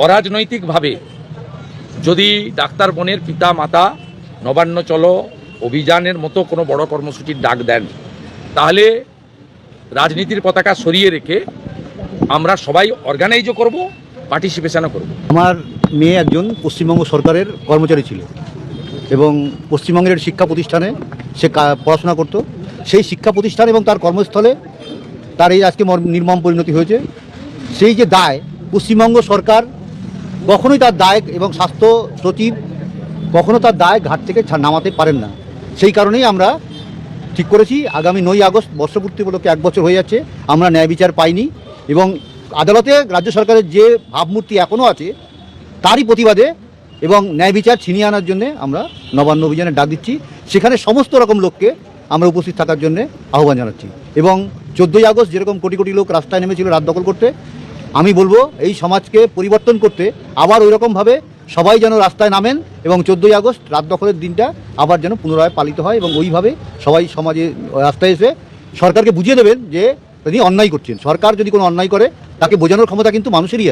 অরাজনৈতিকভাবে যদি ডাক্তার বোনের পিতা মাতা নবান্ন চলো অভিযানের মতো কোনো বড় কর্মসূচির ডাক দেন, তাহলে রাজনীতির পতাকা সরিয়ে রেখে আমরা সবাই অর্গানাইজও করব, পার্টিসিপেশনও করব। আমার মেয়ে একজন পশ্চিমবঙ্গ সরকারের কর্মচারী ছিল এবং পশ্চিমবঙ্গের শিক্ষা প্রতিষ্ঠানে সে পড়াশোনা করত। সেই শিক্ষা প্রতিষ্ঠান এবং তার কর্মস্থলে তার এই আজকে নির্মম পরিণতি হয়েছে। সেই যে দায়, পশ্চিমবঙ্গ সরকার কখনোই তার দায় এবং স্বাস্থ্য সচিব কখনো তার দায় ঘাট থেকে নামাতে পারেন না। সেই কারণেই আমরা ঠিক করেছি আগামী 9ই আগস্ট বর্ষপূর্তি উপলক্ষে 1 বছর হয়ে যাচ্ছে, আমরা ন্যায় বিচার পাইনি এবং আদালতে রাজ্য সরকারের যে ভাবমূর্তি এখনও আছে তারই প্রতিবাদে এবং ন্যায় বিচার ছিনিয়ে আনার জন্য আমরা নবান্ন অভিযানের ডাক দিচ্ছি। সেখানে সমস্ত রকম লোককে আমরা উপস্থিত থাকার জন্য আহ্বান জানাচ্ছি এবং 14ই আগস্ট যেরকম কোটি কোটি লোক রাস্তায় নেমেছিল রাত দখল করতে, আমি বলবো এই সমাজকে পরিবর্তন করতে আবার ওই রকমভাবে সবাই যেন রাস্তায় নামেন এবং 14ই আগস্ট রাত দখলের দিনটা আবার যেন পুনরায় পালিত হয় এবং ওইভাবে সবাই সমাজে রাস্তায় এসে সরকারকে বুঝিয়ে দেবেন যে তিনি অন্যায় করছেন। সরকার যদি কোনো অন্যায় করে তাকে বোঝানোর ক্ষমতা কিন্তু মানুষেরই আছে।